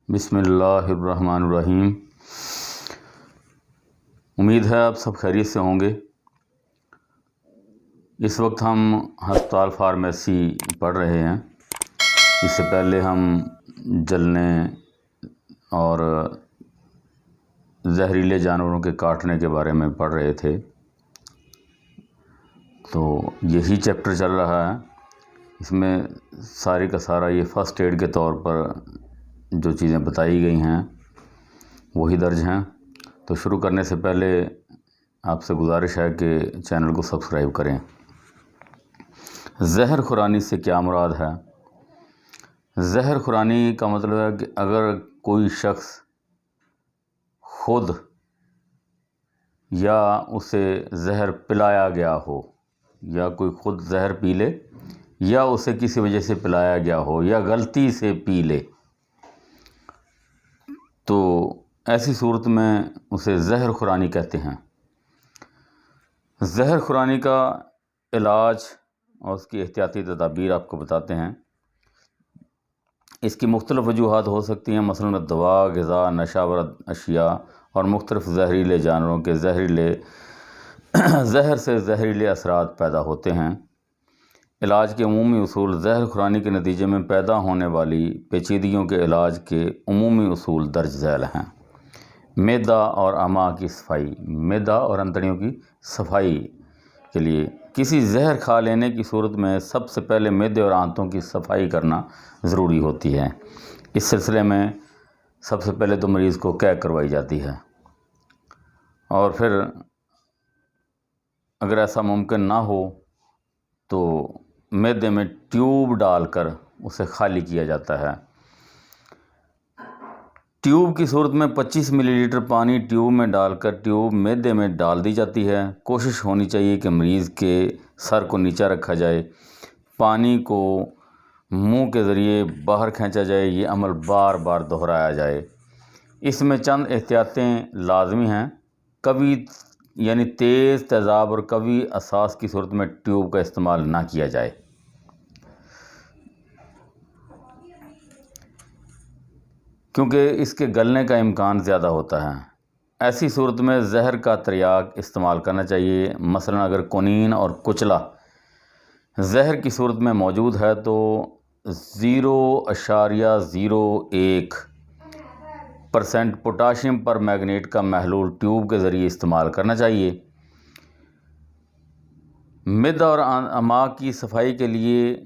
بسم اللہ الرحمن الرحیم۔ امید ہے آپ سب خیریت سے ہوں گے۔ اس وقت ہم ہسپتال فارمیسی پڑھ رہے ہیں۔ اس سے پہلے ہم جلنے اور زہریلے جانوروں کے کاٹنے کے بارے میں پڑھ رہے تھے، تو یہی چیپٹر چل رہا ہے۔ اس میں سارے کا سارا یہ فرسٹ ایڈ کے طور پر جو چیزیں بتائی گئی ہیں وہی درج ہیں۔ تو شروع کرنے سے پہلے آپ سے گزارش ہے کہ چینل کو سبسکرائب کریں۔ زہر خورانی سے کیا مراد ہے؟ زہر خورانی کا مطلب ہے کہ اگر کوئی شخص خود یا اسے زہر پلایا گیا ہو، یا کوئی خود زہر پی لے یا اسے کسی وجہ سے پلایا گیا ہو یا غلطی سے پی لے، تو ایسی صورت میں اسے زہر خورانی کہتے ہیں۔ زہر خورانی کا علاج اور اس کی احتیاطی تدابیر آپ کو بتاتے ہیں۔ اس کی مختلف وجوہات ہو سکتی ہیں، مثلا دوا، غذا، نشہ آور اشیاء اور مختلف زہریلے جانوروں کے زہر سے زہریلے اثرات پیدا ہوتے ہیں۔ علاج کے عمومی اصول: زہر خورانی کے نتیجے میں پیدا ہونے والی پیچیدگیوں کے علاج کے عمومی اصول درج ذیل ہیں۔ معدہ اور امعاء کی صفائی: معدہ اور انتڑیوں کی صفائی کے لیے کسی زہر کھا لینے کی صورت میں سب سے پہلے معدے اور آنتوں کی صفائی کرنا ضروری ہوتی ہے۔ اس سلسلے میں سب سے پہلے تو مریض کو قے کروائی جاتی ہے، اور پھر اگر ایسا ممکن نہ ہو تو معدے میں ٹیوب ڈال کر اسے خالی کیا جاتا ہے۔ ٹیوب کی صورت میں 25 ملی لیٹر پانی ٹیوب میں ڈال کر ٹیوب معدے میں ڈال دی جاتی ہے۔ کوشش ہونی چاہیے کہ مریض کے سر کو نیچا رکھا جائے، پانی کو منہ کے ذریعے باہر کھینچا جائے۔ یہ عمل بار بار دہرایا جائے۔ اس میں چند احتیاطیں لازمی ہیں۔ کبھی یعنی تیز تیزاب اور کبھی اساس کی صورت میں ٹیوب کا استعمال نہ کیا جائے، کیونکہ اس کے گلنے کا امکان زیادہ ہوتا ہے۔ ایسی صورت میں زہر کا تریاک استعمال کرنا چاہیے۔ مثلا اگر کونین اور کچلا زہر کی صورت میں موجود ہے تو 0.01% پوٹاشیم پر مینگنیٹ کا محلول ٹیوب کے ذریعے استعمال کرنا چاہیے۔ معدہ اور امعاء کی صفائی کے لیے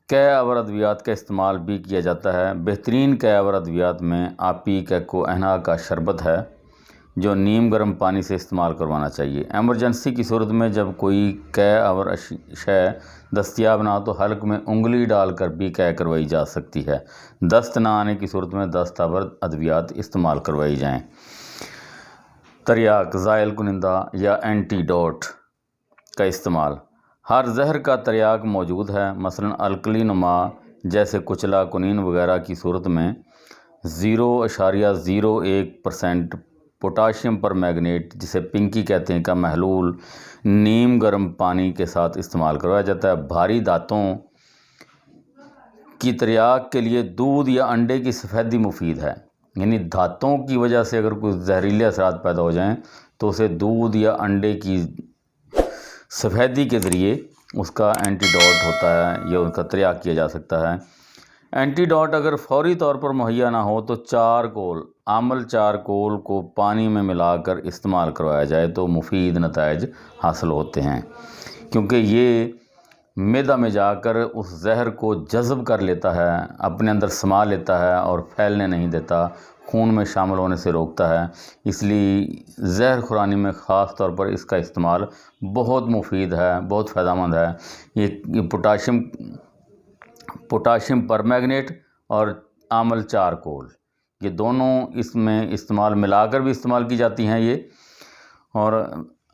قے آور ادویات کا استعمال بھی کیا جاتا ہے۔ بہترین قے آور ادویات میں آپی کیکو اہنا کا شربت ہے، جو نیم گرم پانی سے استعمال کروانا چاہیے۔ ایمرجنسی کی صورت میں جب کوئی قے آور شے دستیاب نہ ہو تو حلق میں انگلی ڈال کر بھی قے کروائی جا سکتی ہے۔ دست نہ آنے کی صورت میں دست آور ادویات استعمال کروائی جائیں۔ تریاک، زائل کنندہ یا اینٹی ڈوٹ کا استعمال: ہر زہر کا تریاک موجود ہے۔ مثلا الکلی نما جیسے کچلا، کونین وغیرہ کی صورت میں 0.01% پوٹاشیم پر مینگنیٹ، جسے پنکی کہتے ہیں، کا محلول نیم گرم پانی کے ساتھ استعمال کروایا جاتا ہے۔ بھاری دانتوں کی تریاک کے لیے دودھ یا انڈے کی سفیدی مفید ہے۔ یعنی دانتوں کی وجہ سے اگر کوئی زہریلے اثرات پیدا ہو جائیں تو اسے دودھ یا انڈے کی سفیدی کے ذریعے اس کا اینٹی ڈوٹ ہوتا ہے یا اس کا تریاک کیا جا سکتا ہے۔ اینٹی ڈوٹ اگر فوری طور پر مہیا نہ ہو تو آمل چارکول کو پانی میں ملا کر استعمال کروایا جائے تو مفید نتائج حاصل ہوتے ہیں، کیونکہ یہ معدہ میں جا کر اس زہر کو جذب کر لیتا ہے، اپنے اندر سما لیتا ہے اور پھیلنے نہیں دیتا، خون میں شامل ہونے سے روکتا ہے۔ اس لیے زہر خورانی میں خاص طور پر اس کا استعمال بہت مفید ہے، بہت فائدہ مند ہے۔ یہ پوٹاشیم پر مینگنیٹ اور آمل چارکول، یہ دونوں اس میں استعمال ملا کر بھی استعمال کی جاتی ہیں، یہ اور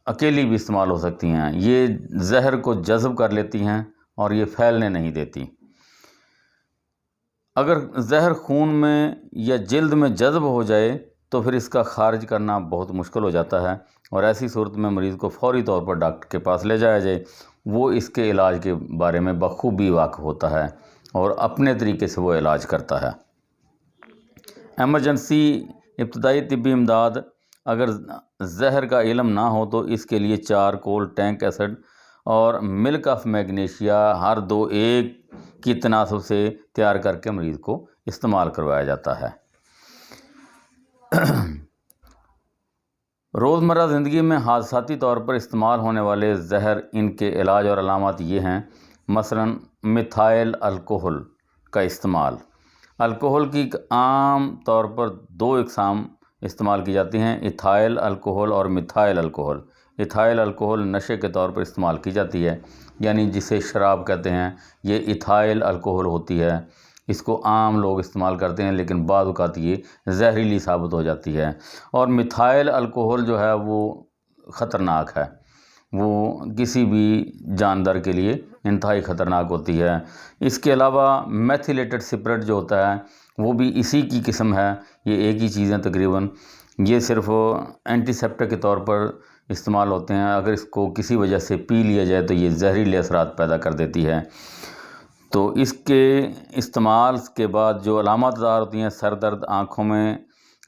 اکیلی بھی استعمال ہو سکتی ہیں۔ یہ زہر کو جذب کر لیتی ہیں اور یہ پھیلنے نہیں دیتی۔ اگر زہر خون میں یا جلد میں جذب ہو جائے تو پھر اس کا خارج کرنا بہت مشکل ہو جاتا ہے، اور ایسی صورت میں مریض کو فوری طور پر ڈاکٹر کے پاس لے جایا جائے۔ وہ اس کے علاج کے بارے میں بخوبی واقف ہوتا ہے اور اپنے طریقے سے وہ علاج کرتا ہے۔ ایمرجنسی ابتدائی طبی امداد، اگر زہر کا علم نہ ہو تو اس کے لیے چارکول، ٹینک ایسڈ اور ملک آف میگنیشیا ہر 2:1 کی تناسب سے تیار کر کے مریض کو استعمال کروایا جاتا ہے۔ روزمرہ زندگی میں حادثاتی طور پر استعمال ہونے والے زہر، ان کے علاج اور علامات یہ ہیں۔ مثلاً میتھائل الکوہل کا استعمال۔ الکوہل کی عام طور پر 2 اقسام استعمال کی جاتی ہیں، ایتھائل الکوہل اور میتھائل الکوہل۔ ایتھائل الکوہل نشے کے طور پر استعمال کی جاتی ہے، یعنی جسے شراب کہتے ہیں، یہ ایتھائل الکوہل ہوتی ہے۔ اس کو عام لوگ استعمال کرتے ہیں، لیکن بعض اوقات یہ زہریلی ثابت ہو جاتی ہے۔ اور میتھائل الکوہل جو ہے وہ خطرناک ہے، وہ کسی بھی جاندار کے لیے انتہائی خطرناک ہوتی ہے۔ اس کے علاوہ میتھیلیٹڈ سپرٹ جو ہوتا ہے وہ بھی اسی کی قسم ہے، یہ ایک ہی چیزیں تقریباً، یہ صرف اینٹی سیپٹک کے طور پر استعمال ہوتے ہیں۔ اگر اس کو کسی وجہ سے پی لیا جائے تو یہ زہریلے اثرات پیدا کر دیتی ہے۔ تو اس کے استعمال کے بعد جو علامات ظاہر ہوتی ہیں، سر درد، آنکھوں میں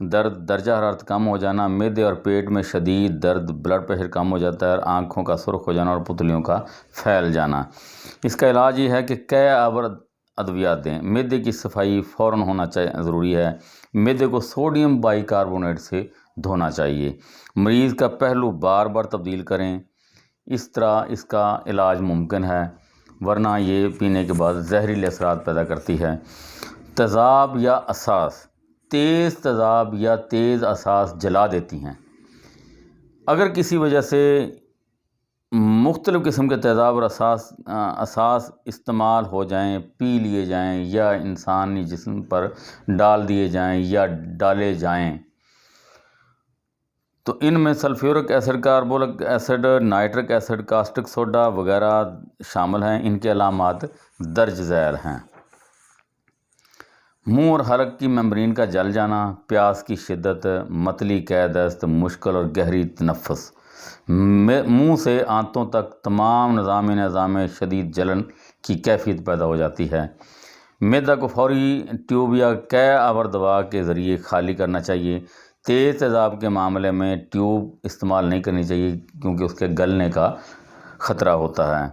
درد، درجہ حرارت کم ہو جانا، معدے اور پیٹ میں شدید درد، بلڈ پریشر کم ہو جاتا ہے، اور آنکھوں کا سرخ ہو جانا اور پتلیوں کا پھیل جانا۔ اس کا علاج یہ ہے کہ کئے آور ادویات دیں۔ معدے کی صفائی فوراً ہونا ضروری ہے۔ معدے کو سوڈیم بائی کاربونیٹ سے دھونا چاہیے۔ مریض کا پہلو بار بار تبدیل کریں، اس طرح اس کا علاج ممکن ہے، ورنہ یہ پینے کے بعد زہریلے اثرات پیدا کرتی ہے۔ تیزاب یا اساس، تیز تیزاب یا تیز اساس جلا دیتی ہیں۔ اگر کسی وجہ سے مختلف قسم کے تیزاب اور اساس استعمال ہو جائیں، پی لیے جائیں یا انسانی جسم پر ڈال دیے جائیں یا ڈالے جائیں، تو ان میں sulphuric acid, carbolic acid, nitric acid, caustic soda وغیرہ شامل ہیں۔ ان کے علامات درج ذیل ہیں۔ منہ اور حلق کی ممبرین کا جل جانا، پیاس کی شدت، متلی قے دست، مشکل اور گہری تنفس، منہ سے آنتوں تک تمام نظام شدید جلن کی کیفیت پیدا ہو جاتی ہے۔ معدہ کو فوری ٹیوب یا کئے آور دوا کے ذریعے خالی کرنا چاہیے۔ تیز تیزاب کے معاملے میں ٹیوب استعمال نہیں کرنی چاہیے، کیونکہ اس کے گلنے کا خطرہ ہوتا ہے۔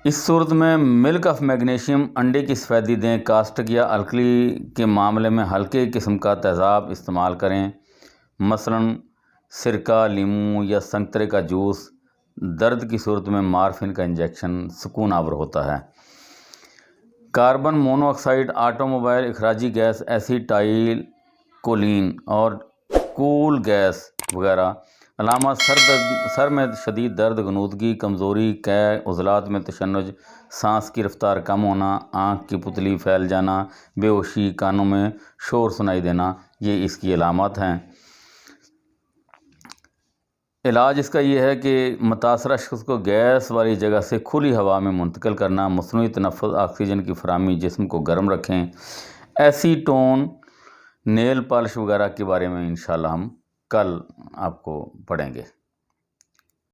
اس صورت میں ملک آف میگنیشیم انڈے کی سفیدی دیں۔ کاسٹک یا الکلی کے معاملے میں ہلکے قسم کا تیزاب استعمال کریں، مثلاً سرکہ، لیموں یا سنگترے کا جوس۔ درد کی صورت میں مارفن کا انجیکشن سکون آور ہوتا ہے۔ Carbon monoxide, automobile اخراجی گیس، ایسیٹائل کولین اور کول گیس وغیرہ۔ علامات سر میں شدید درد، غنودگی، کمزوری، قے، عضلات میں تشنج، سانس کی رفتار کم ہونا، آنکھ کی پتلی پھیل جانا، بے ہوشی، کانوں میں شور سنائی دینا، یہ اس کی علامات ہیں۔ علاج اس کا یہ ہے کہ متاثرہ شخص کو گیس والی جگہ سے کھلی ہوا میں منتقل کرنا، مصنوعی تنفس، آکسیجن کی فراہمی، جسم کو گرم رکھیں۔ ایسیٹون، نیل پالش وغیرہ کے بارے میں انشاءاللہ ہم کل آپ کو پڑھیں گے۔